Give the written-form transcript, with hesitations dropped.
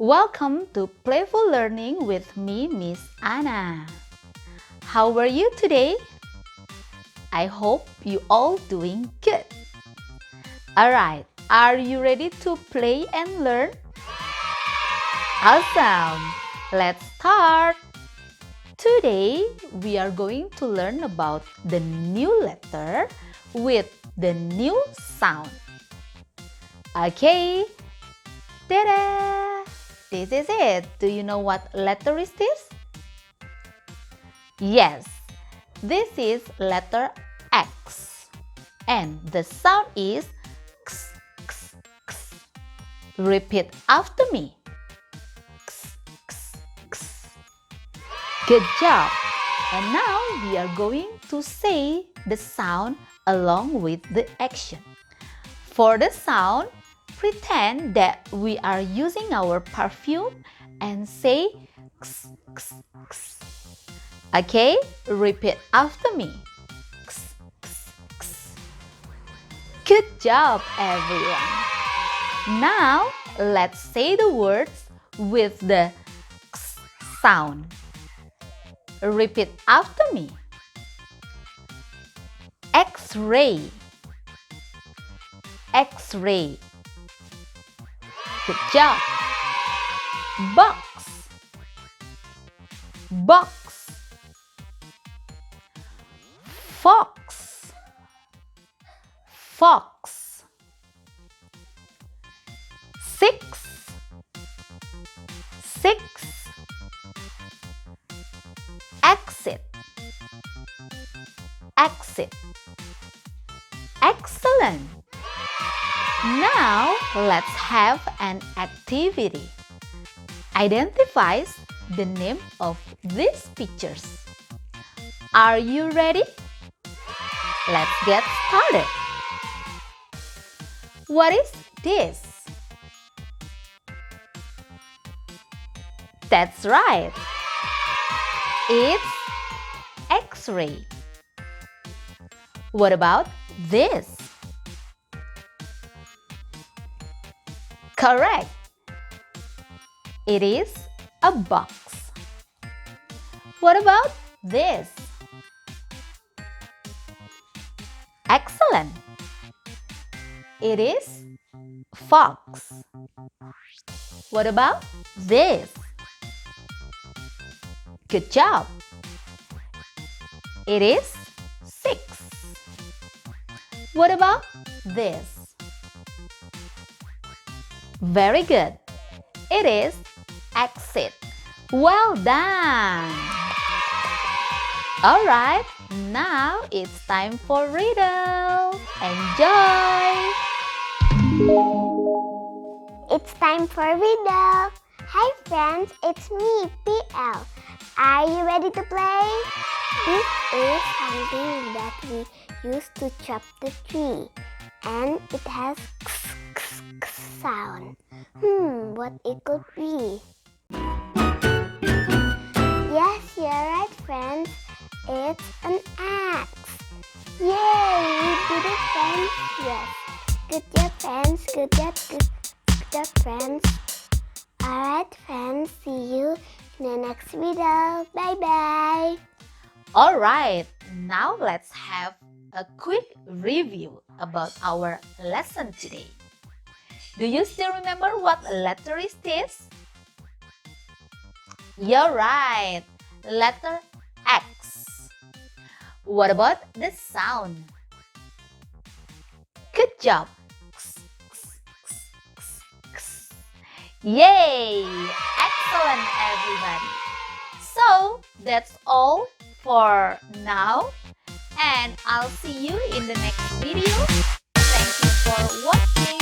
Welcome to Playful Learning with me, Miss Anna. How are you today? I hope you all doing good. Alright, are you ready to play and learn? Awesome! Let's start! Today, we are going to learn about the new letter with the new sound. Okay, ta-da! This is it. Do you know what letter is this? Yes, this is letter X. And the sound is x, x, x. Repeat after me. X, x, x. Good job. And now we are going to say the sound along with the action. For the sound, pretend that we are using our perfume and say x, x, x. Okay, repeat after me. X, x, x. Good job, everyone. Now, let's say the words with the x sound. Repeat after me. X-ray. X-ray. Good job. Box. Box. Fox. Fox. Six. Six. Exit. Exit. Excellent. Now, let's have an activity. Identifies the name of these pictures. Are you ready? Let's get started. What is this? That's right. It's X-ray. What about this? Correct. It is a box. What about this? Excellent. It is fox. What about this? Good job. It is six. What about this? Very good. It is exit. Well done. Alright, now it's time for riddle. Enjoy. It's time for riddle. Hi friends, it's me, PL. Are you ready to play? This is something that we use to chop the tree. And it has x, x, x sound. What it could be? Yes, you're right friends. It's an axe. Yay, we did it friends. Yes. Good job friends. Good job friends. Alright friends, see you in the next video. Bye bye. Alright, now let's have a quick review about our lesson today. Do you still remember what letter is this? You're right, letter X. What about the sound? Good job. Yay! Excellent, everybody. So, that's all for now. And I'll see you in the next video. Thank you for watching.